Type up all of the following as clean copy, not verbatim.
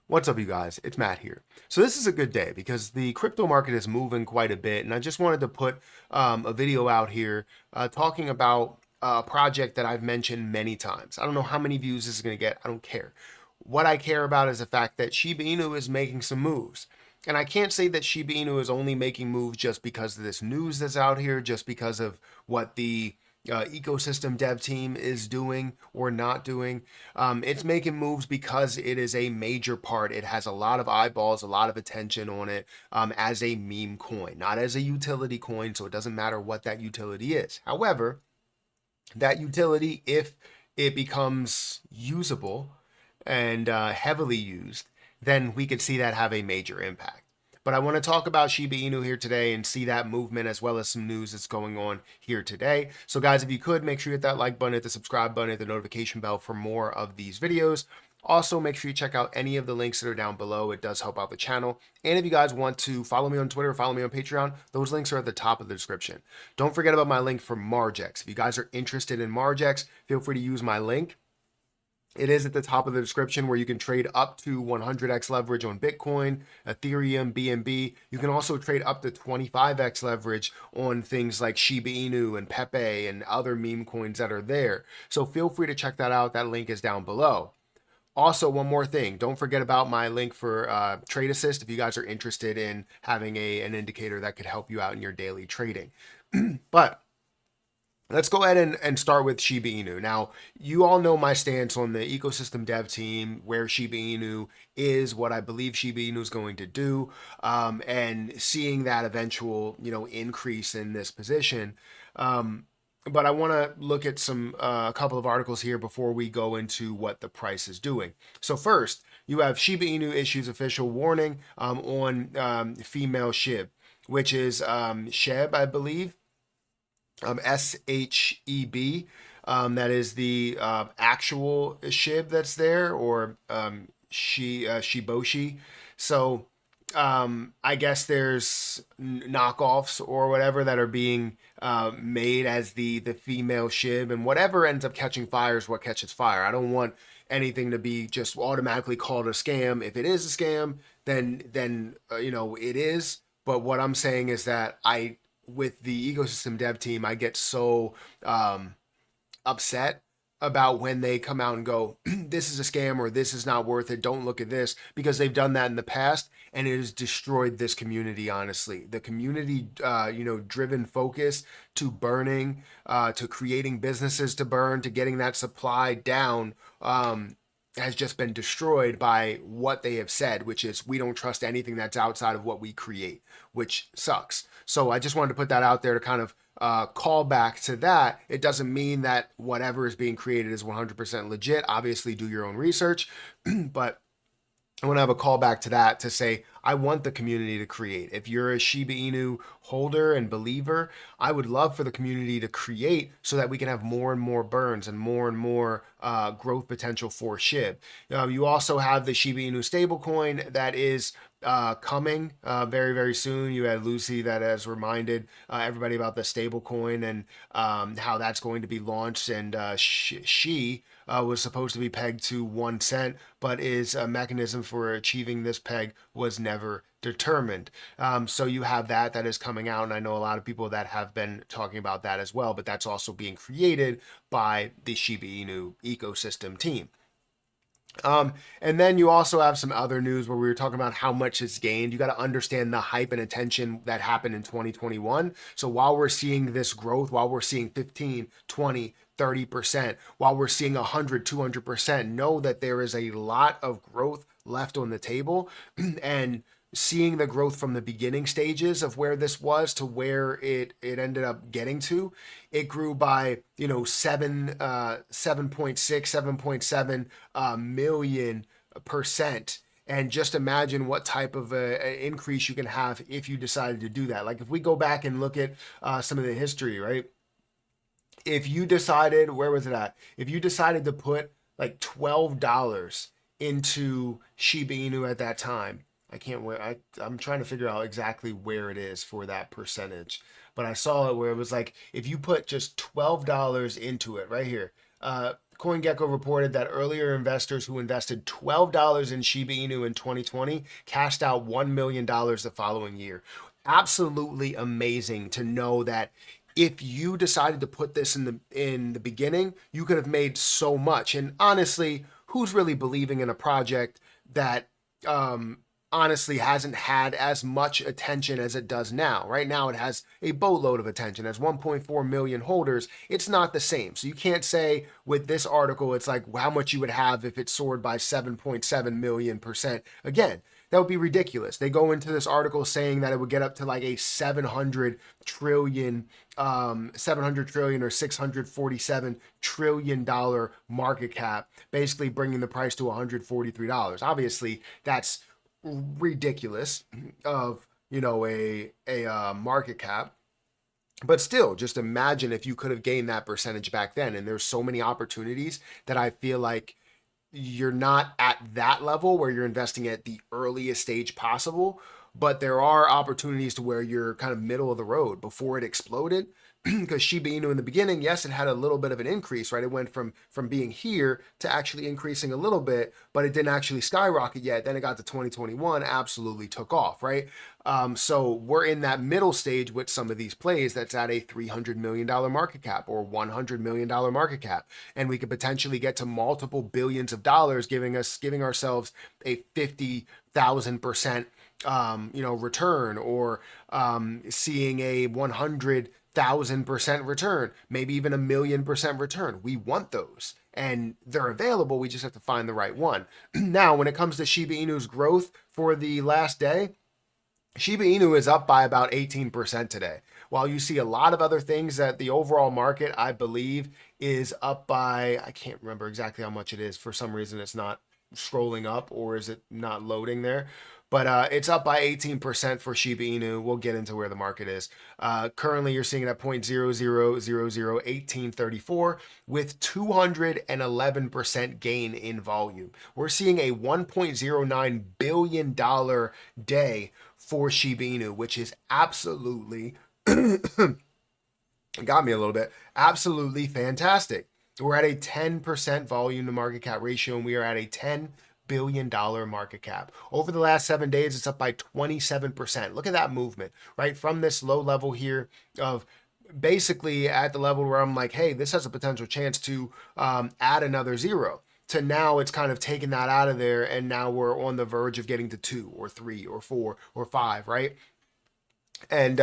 What's up, you guys? It's Matt here. So this is a good day because the crypto market is moving quite a bit, and I just wanted to put a video out here talking about a project that I've mentioned many times. I don't know how many views this is going to get. I don't care. What I care about is the fact that Shiba Inu is making some moves. And I can't say that Shiba Inu is only making moves just because of this news that's out here, just because of what the ecosystem dev team is doing or not doing. It's making moves because it is a major part. It has a lot of eyeballs, a lot of attention on it as a meme coin, not as a utility coin. So it doesn't matter what that utility is. However, that utility, if it becomes usable and heavily used, then we could see that have a major impact. But I want to talk about Shiba Inu here today and see that movement as well as some news that's going on here today. So guys, if you could, make sure you hit that like button, hit the subscribe button, hit the notification bell for more of these videos. Also, make sure you check out any of the links that are down below. It does help out the channel. And if you guys want to follow me on Twitter, follow me on Patreon, those links are at the top of the description. Don't forget about my link for Margex. If you guys are interested in Margex, feel free to use my link. It is at the top of the description where you can trade up to 100x leverage on Bitcoin, Ethereum, BNB. You can also trade up to 25x leverage on things like Shiba Inu and Pepe and other meme coins that are there. So feel free to check that out. That link is down below. Also, one more thing, don't forget about my link for Trade Assist if you guys are interested in having an indicator that could help you out in your daily trading. But let's go ahead and start with Shiba Inu. Now, you all know my stance on the ecosystem dev team, where Shiba Inu is, what I believe Shiba Inu is going to do, and seeing that eventual, increase in this position. But I want to look at a couple of articles here before we go into what the price is doing. So first, you have Shiba Inu issues official warning on female SHIB, which is SHEB, I believe. SHEB. That is the actual SHIB that's there, or Shiboshi. So I guess there's knockoffs or whatever that are being made as the female SHIB, and whatever ends up catching fire is what catches fire. I don't want anything to be just automatically called a scam. If it is a scam, then it is. But what I'm saying is that with the ecosystem dev team, I get so upset about when they come out and go, this is a scam or this is not worth it. Don't look at this, because they've done that in the past and it has destroyed this community. Honestly, the community, driven focus to burning, to creating businesses to burn, to getting that supply down, has just been destroyed by what they have said, which is we don't trust anything that's outside of what we create, which sucks. So I just wanted to put that out there to kind of call back to that. It doesn't mean that whatever is being created is 100% legit. Obviously, do your own research, but I want to have a callback to that to say, I want the community to create. If you're a Shiba Inu holder and believer, I would love for the community to create so that we can have more and more burns and more growth potential for SHIB. You also have the Shiba Inu stablecoin that is coming very, very soon. You had Lucy that has reminded everybody about the stablecoin and how that's going to be launched, and she was supposed to be pegged to 1 cent, but is a mechanism for achieving this peg was never determined. So you have that is coming out, and I know a lot of people that have been talking about that as well, but that's also being created by the Shiba Inu ecosystem team. And then you also have some other news where we were talking about how much it's gained. You got to understand the hype and attention that happened in 2021. So while we're seeing this growth, while we're seeing 15, 20, 30%, while we're seeing 100, 200%, know that there is a lot of growth left on the table. And seeing the growth from the beginning stages of where this was to where it ended up getting to, it grew by 7.7 million %. And just imagine what type of an increase you can have if you decided to do that. Like if we go back and look at some of the history, right? If you decided, where was it at? If you decided to put like $12 into Shiba Inu at that time, I'm trying to figure out exactly where it is for that percentage, but I saw it where it was like, if you put just $12 into it right here, CoinGecko reported that earlier investors who invested $12 in Shiba Inu in 2020 cashed out $1 million the following year. Absolutely amazing to know that if you decided to put this in the beginning, you could have made so much. And honestly, who's really believing in a project that honestly hasn't had as much attention as it does now? Right now, it has a boatload of attention. As 1.4 million holders, it's not the same. So you can't say with this article, it's like how much you would have if it soared by 7.7 million%. Again, that would be ridiculous. They go into this article saying that it would get up to like a 700 trillion or $647 trillion market cap, basically bringing the price to $143. Obviously, that's ridiculous of, you know, a market cap. But still, just imagine if you could have gained that percentage back then. And there's so many opportunities that I feel like you're not at that level where you're investing at the earliest stage possible, but there are opportunities to where you're kind of middle of the road before it exploded. Because Shiba Inu in the beginning, yes, it had a little bit of an increase, right? It went from being here to actually increasing a little bit, but it didn't actually skyrocket yet. Then it got to 2021, absolutely took off, right? So we're in that middle stage with some of these plays that's at a $300 million market cap or $100 million market cap. And we could potentially get to multiple billions of dollars, giving ourselves a 50,000% return, or seeing a 100,000% return, maybe even 1,000,000% return. We want those, and they're available. We just have to find the right one. Now, when it comes to Shiba Inu's growth for the last day, Shiba Inu is up by about 18% today. While you see a lot of other things that the overall market, I believe, is up by, I can't remember exactly how much it is. For some reason, it's not scrolling up, or is it not loading there? But it's up by 18% for Shiba Inu. We'll get into where the market is. Currently, you're seeing it at 0.00001834 with 211% gain in volume. We're seeing a $1.09 billion day for Shiba Inu, which is absolutely, got me a little bit, absolutely fantastic. We're at a 10% volume to market cap ratio, and we are at a $10 billion market cap. Over the last 7 days, it's up by 27%. Look at that movement, right? From this low level here of basically at the level where I'm like, hey, this has a potential chance to add another zero, to now it's kind of taken that out of there, and now we're on the verge of getting to 2 or 3 or 4 or 5, right? And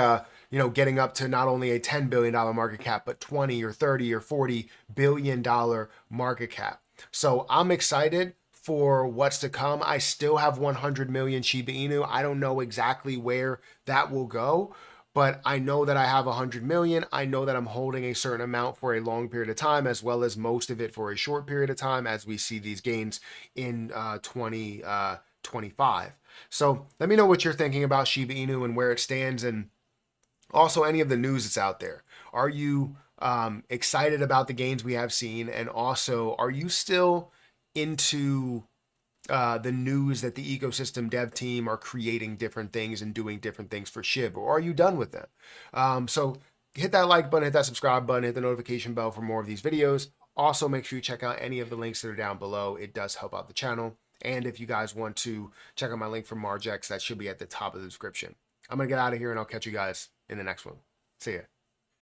getting up to not only a $10 billion market cap, but 20 or 30 or 40 billion dollar market cap. So I'm excited for what's to come. I still have 100 million Shiba Inu. I don't know exactly where that will go, but I know that I have 100 million. I know that I'm holding a certain amount for a long period of time, as well as most of it for a short period of time, as we see these gains in 2025. So let me know what you're thinking about Shiba Inu and where it stands, and also any of the news that's out there. Are you excited about the gains we have seen? And also, are you still into the news that the ecosystem dev team are creating different things and doing different things for SHIB, or are you done with them? So hit that like button, hit that subscribe button, hit the notification bell for more of these videos. Also, make sure you check out any of the links that are down below. It does help out the channel. And if you guys want to check out my link for Margex, that should be at the top of the description. I'm going to get out of here, and I'll catch you guys in the next one. See ya.